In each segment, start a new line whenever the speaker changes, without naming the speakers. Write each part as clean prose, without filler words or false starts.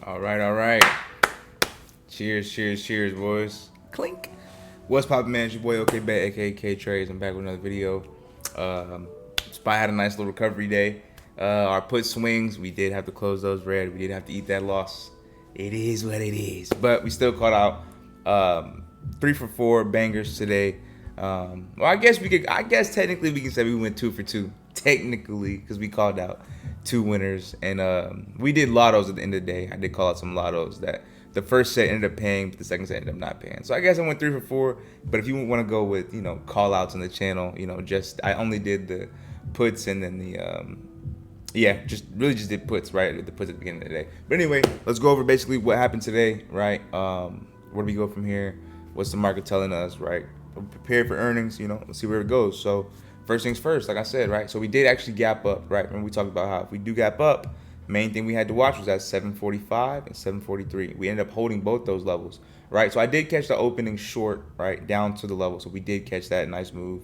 All right, all right. Cheers, cheers, cheers, boys. Clink. What's poppin', man? It's your boy OK Bet, aka K Trades. I'm back with another video. Spy had a nice little recovery day. Our put swings, we did have to close those red. We did have to eat that loss. It is what it is. But we still caught out 3 for 4 bangers today. Well, I guess technically we can say we went 2 for 2. Technically, because we called out 2 winners, and we did lottos at the end of the day. I did call out some lottos that the first set ended up paying, but the second set ended up not paying. So I guess I went 3 for 4. But if you want to go with call outs on the channel, just I only did the puts and then the just did puts, right? The puts at the beginning of the day. But anyway, let's go over basically what happened today, right? Where do we go from here? What's the market telling us, right? We're prepared for earnings, let's see where it goes. So first things first, like I said, right? So we did actually gap up, right? When we talked about how if we do gap up, main thing we had to watch was at 745 and 743. We ended up holding both those levels, right? So I did catch the opening short, right, down to the level. So we did catch that nice move.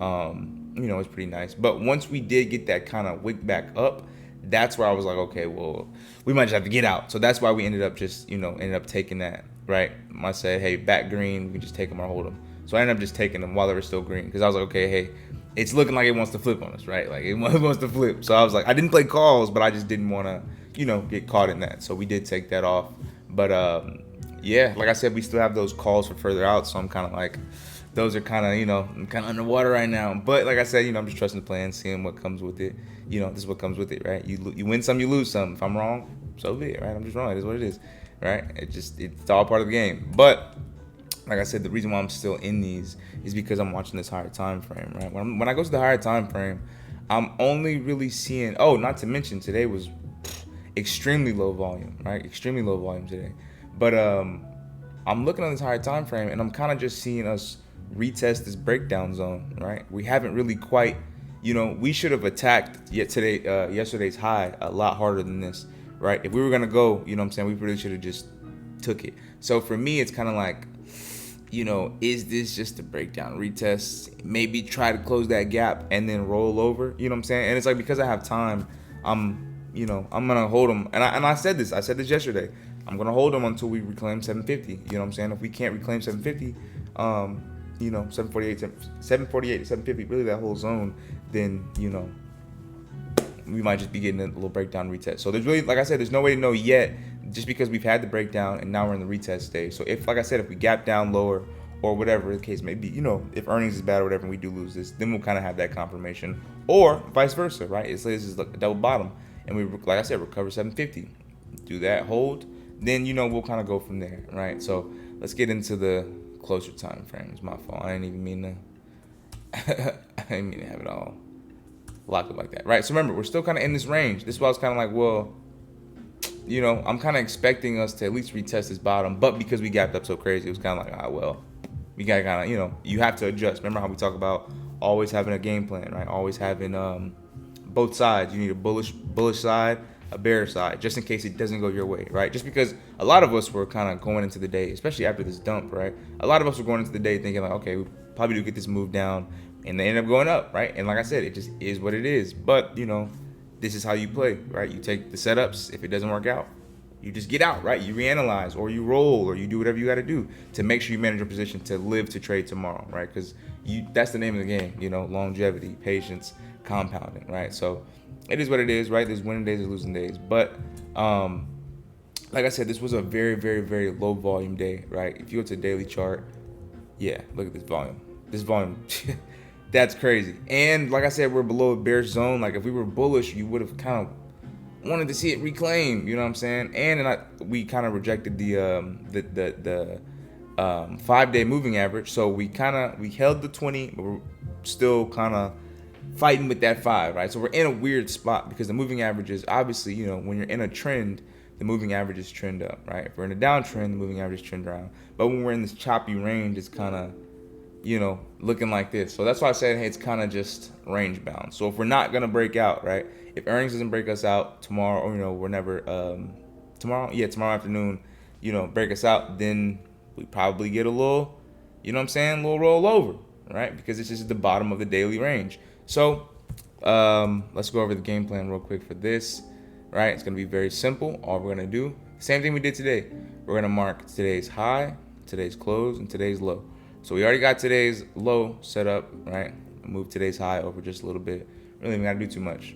It's pretty nice. But once we did get that kind of wick back up, that's where I was like, okay, well, we might just have to get out. So that's why we ended up just, ended up taking that, right? I said, hey, back green, we can just take them or hold them. So I ended up just taking them while they were still green because I was like, okay, hey, it's looking like it wants to flip on us, right? Like it wants to flip. So I was like, I didn't play calls, but I just didn't want to, get caught in that. So we did take that off. But like I said, we still have those calls for further out. So I'm kind of like, those are kind of, I'm kind of underwater right now. But like I said, I'm just trusting the plan, seeing what comes with it. This is what comes with it, right? You win some, you lose some. If I'm wrong, so be it, right? I'm just wrong. It is what it is, right? It's all part of the game. But like I said, the reason why I'm still in these is because I'm watching this higher time frame, right? When I go to the higher time frame, I'm only really seeing. Oh, not to mention today was extremely low volume, right? Extremely low volume today. But I'm looking on this higher time frame, and I'm kind of just seeing us retest this breakdown zone, right? We haven't really quite, we should have attacked yesterday's high a lot harder than this, right? If we were gonna go, we really should have just took it. So for me, it's kind of like, is this just a breakdown retest? Maybe try to close that gap and then roll over. You know what I'm saying? And it's like because I have time, I'm gonna hold them. And I said this yesterday. I'm gonna hold them until we reclaim 750. You know what I'm saying? If we can't reclaim 750, 748 to 750, really that whole zone, then we might just be getting a little breakdown retest. So there's really, like I said, there's no way to know yet, just because we've had the breakdown and now we're in the retest stage. So if, like I said, if we gap down lower or whatever the case may be, if earnings is bad or whatever and we do lose this, then we'll kind of have that confirmation, or vice versa, right? It's this is like a double bottom and we, like I said, recover 750, do that, hold, then we'll kind of go from there, right? So let's get into the closer time frame. It's my fault. I didn't even mean to have it all locked up like that, right? So remember, we're still kind of in this range. This is why I was kind of like, well, I'm kind of expecting us to at least retest this bottom, but because we gapped up so crazy, it was kind of like, well, we got to kind of, you have to adjust. Remember how we talk about always having a game plan, right? Always having both sides. You need a bullish side, a bearish side, just in case it doesn't go your way, right? Just because a lot of us were kind of going into the day, especially after this dump, right? A lot of us were going into the day thinking like, okay, we probably do get this move down, and they end up going up, right? And like I said, it just is what it is. But this is how you play, right? You take the setups. If it doesn't work out, you just get out, right? You reanalyze, or you roll, or you do whatever you got to do to make sure you manage your position to live to trade tomorrow, right? Because that's the name of the game, longevity, patience, compounding, right? So it is what it is, right? There's winning days and losing days. But like I said, this was a very, very, very low volume day, right? If you go to the daily chart, yeah, look at this volume. This volume. That's crazy. And like I said, we're below a bearish zone. Like if we were bullish, you would have kind of wanted to see it reclaim. You know what I'm saying? And we kind of rejected the 5-day moving average. So we held the 20, but we're still kind of fighting with that 5, right? So we're in a weird spot because the moving average is obviously, when you're in a trend, the moving averages trend up, right? If we're in a downtrend, the moving averages trend down. But when we're in this choppy range, it's kind of looking like this. So that's why I said, hey, it's kind of just range bound. So if we're not going to break out, right, if earnings doesn't break us out tomorrow, or whenever, tomorrow afternoon, break us out, then we probably get a little, little rollover, right? Because this is the bottom of the daily range. So let's go over the game plan real quick for this, right? It's going to be very simple. All we're going to do, same thing we did today. We're going to mark today's high, today's close, and today's low. So we already got today's low set up, right? Move today's high over just a little bit. Really, we got to do too much,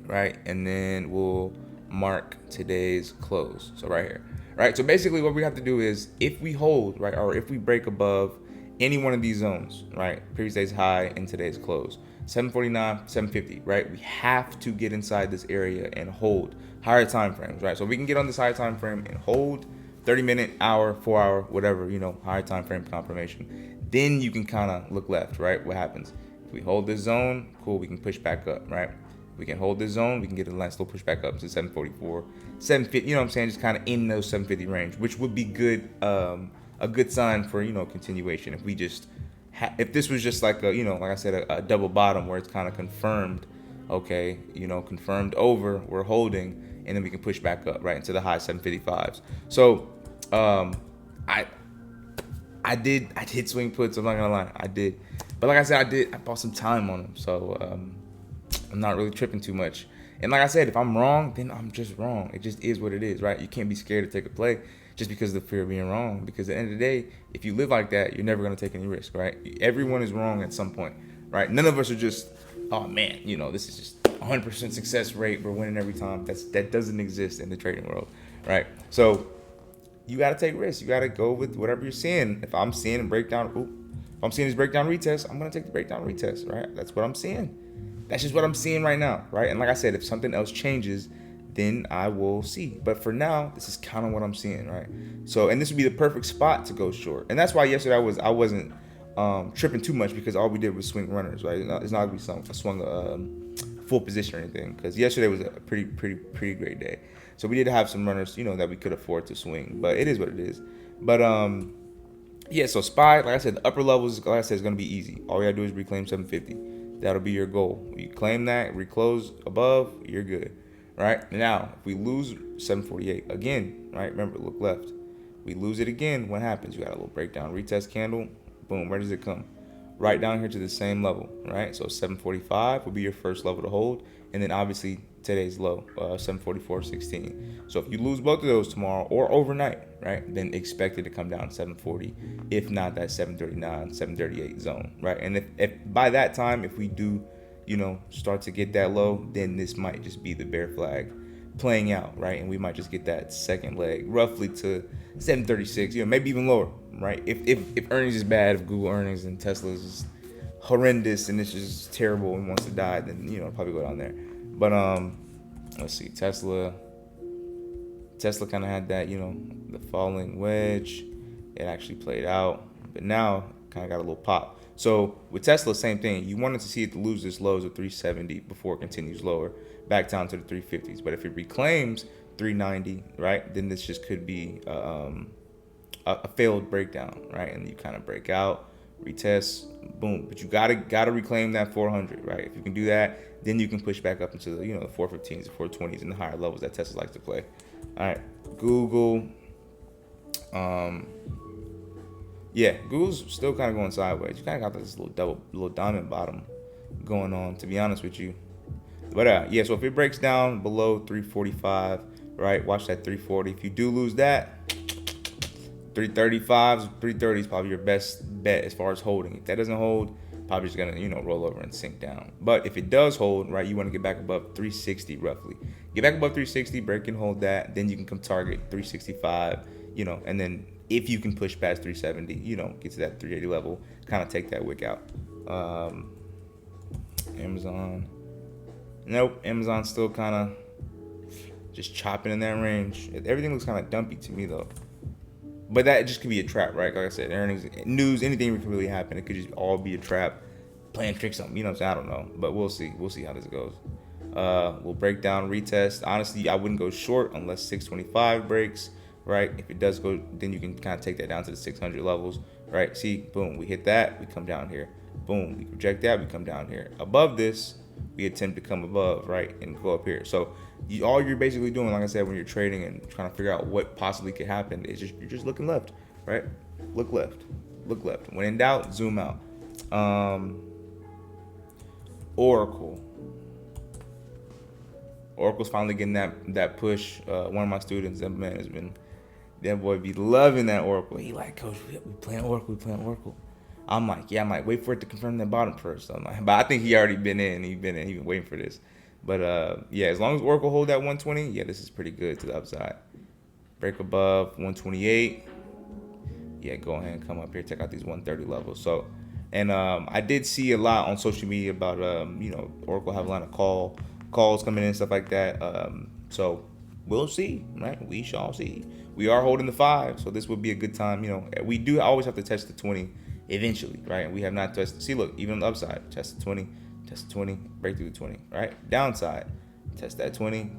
right? And then we'll mark today's close. So right here, right? So basically what we have to do is if we hold, right, or if we break above any one of these zones, right? Previous day's high and today's close, 749, 750, right? We have to get inside this area and hold higher time frames, right? So we can get on this higher time frame and hold 30-minute, hour, 4-hour, whatever, higher time frame confirmation. Then you can kind of look left, right? What happens? If we hold this zone, cool, we can push back up, right? We can hold this zone, we can get a nice little push back up to 744, 750, what I'm saying? Just kind of in those 750 range, which would be good, a good sign for, continuation. If we just, if this was just like a, like I said, a double bottom where it's kind of confirmed, okay, confirmed over, we're holding, and then we can push back up, right, into the high 755s. So, I did swing puts. I'm not gonna lie, I did. But like I said, I bought some time on them, so I'm not really tripping too much. And like I said, if I'm wrong, then I'm just wrong. It just is what it is, right? You can't be scared to take a play just because of the fear of being wrong. Because at the end of the day, if you live like that, you're never gonna take any risk, right? Everyone is wrong at some point, right? None of us are just, oh man, this is just 100% success rate. We're winning every time. That doesn't exist in the trading world, right? So you got to take risks. You got to go with whatever you're seeing. If I'm seeing a breakdown, if I'm seeing this breakdown retest, I'm going to take the breakdown retest, right? That's what I'm seeing. That's just what I'm seeing right now, right? And like I said, if something else changes, then I will see. But for now, this is kind of what I'm seeing, right? So, and this would be the perfect spot to go short. And that's why yesterday I wasn't tripping too much, because all we did was swing runners, right? It's not like I swung a full position or anything, because yesterday was a pretty great day. So we did have some runners, that we could afford to swing, but it is what it is. But yeah, so SPY, like I said, the upper levels, like I said, is going to be easy. All we got to do is reclaim 750. That'll be your goal. You claim that, reclose above, you're good, right? Now, if we lose 748 again, right? Remember, look left. We lose it again, what happens? You got a little breakdown, retest candle, boom, where does it come? Right down here to the same level, right? So 745 will be your first level to hold, and then obviously today's low, 744.16. So if you lose both of those tomorrow or overnight, right, then expect it to come down to 740, if not that 739, 738 zone, right? And if by that time, if we do, start to get that low, then this might just be the bear flag playing out, right? And we might just get that second leg roughly to 736, maybe even lower, right? If earnings is bad, if Google earnings and Tesla is just horrendous and it's just terrible and wants to die, then it'll probably go down there. But let's see, Tesla kind of had that, the falling wedge. It actually played out, but now kind of got a little pop. So with Tesla, same thing. You wanted to see it lose this lows of 370 before it continues lower, back down to the 350s. But if it reclaims 390, right, then this just could be a failed breakdown, right? And you kind of break out, retest, boom. But you gotta reclaim that 400, right? If you can do that, then you can push back up into the the 415s, the 420s, and the higher levels that Tesla likes to play. All right, Google. Yeah, Google's still kind of going sideways. You kind of got this little diamond bottom going on, to be honest with you. But yeah, so if it breaks down below 345, right, watch that 340. If you do lose that, 335s, 330 is probably your best bet as far as holding. If that doesn't hold, probably just gonna roll over and sink down. But if it does hold, right, you want to get back above 360 roughly. Get back above 360, break and hold that, then you can come target 365, and then if you can push past 370, get to that 380 level, kind of take that wick out. Amazon. Nope, Amazon's still kind of just chopping in that range. Everything looks kind of dumpy to me though. But that just could be a trap, right? Like I said, earnings, news, anything could really happen. It could just all be a trap, playing tricks on me. I don't know. But we'll see. We'll see how this goes. We'll break down, retest. Honestly, I wouldn't go short unless 625 breaks, right? If it does go, then you can kind of take that down to the 600 levels, right? See, boom, we hit that, we come down here. Boom, we reject that, we come down here. Above this, we attempt to come above, right, and go up here. So all you're basically doing, like I said, when you're trading and trying to figure out what possibly could happen, is you're just looking left, right? Look left. When in doubt, zoom out. Oracle. Oracle's finally getting that push. One of my students, that man has been, that boy be loving that Oracle. He like, Coach, we playing Oracle, we playing Oracle. I'm like, yeah, I might wait for it to confirm that bottom first. I'm like, but I think he already been in. He been waiting for this. But yeah, as long as Oracle hold that 120, yeah, this is pretty good to the upside. Break above 128. Yeah, go ahead and come up here, check out these 130 levels. So, and I did see a lot on social media about Oracle have a lot of calls coming in and stuff like that. So we'll see, right? We shall see. We are holding the 5, so this would be a good time. We do always have to test the 20 eventually, right? We have not tested. See, look, even on the upside, test the 20, test the 20, break through the 20, right? Downside, test that 20.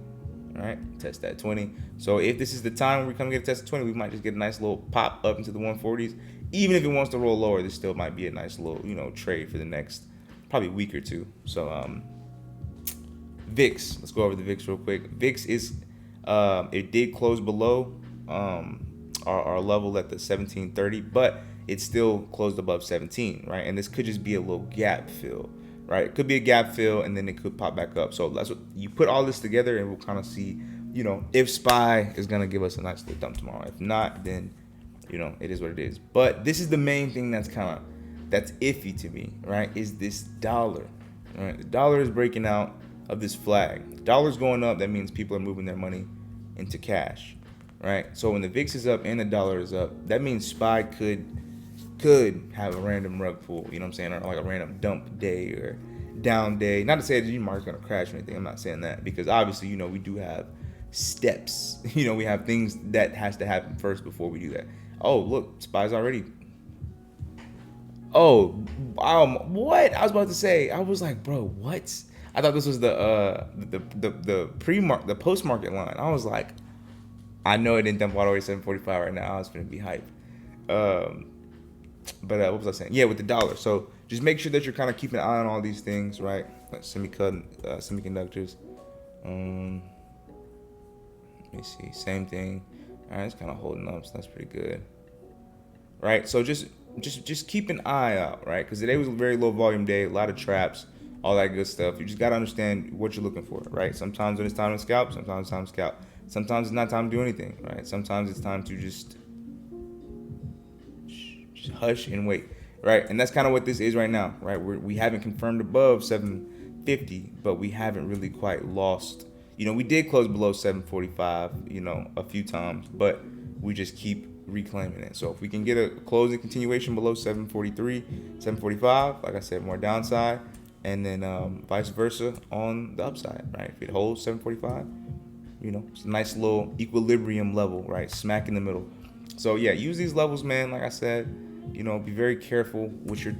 All right, test that 20. So if this is the time we come get a test of 20, we might just get a nice little pop up into the 140s. Even if it wants to roll lower, this still might be a nice little, trade for the next probably week or two. So VIX, let's go over the VIX real quick. VIX is it did close below our level at the 1730, but it still closed above 17, right? And this could just be a little gap fill. Right, it could be a gap fill, and then it could pop back up. So that's what you put all this together, and we'll kind of see, if SPY is gonna give us a nice little dump tomorrow. If not, then, it is what it is. But this is the main thing that's iffy to me, right? Is this dollar, right? The dollar is breaking out of this flag. The dollar's going up. That means people are moving their money into cash, right? So when the VIX is up and the dollar is up, that means SPY could have a random rug pull, you know what I'm saying, or like a random dump day or down day. Not to say that the market's gonna crash or anything. I'm not saying that, because obviously, we do have steps. We have things that has to happen first before we do that. Oh, look, SPY's already. Oh, what? I was about to say. I was like, bro, what? I thought this was the post market line. I was like, I know it didn't dump all the way to 745 right now. I was gonna be hyped. But what was I saying? Yeah, with the dollar. So just make sure that you're kind of keeping an eye on all these things, right? Like semiconductors. Let me see. Same thing. All right, it's kind of holding up, so that's pretty good. Right? So just keep an eye out, right? Because today was a very low volume day, a lot of traps, all that good stuff. You just got to understand what you're looking for, right? Sometimes when it's time to scalp, sometimes it's time to scalp. Sometimes it's not time to do anything, right? Sometimes it's time to just hush and wait, right? And that's kind of what this is right now, right? We haven't confirmed above 750, but we haven't really quite lost. We did close below 745, a few times, but we just keep reclaiming it. So if we can get a closing continuation below 743, 745, like I said, more downside, and then vice versa on the upside, right? If it holds 745, it's a nice little equilibrium level, right? Smack in the middle. So yeah, use these levels, man. Like I said, be very careful with your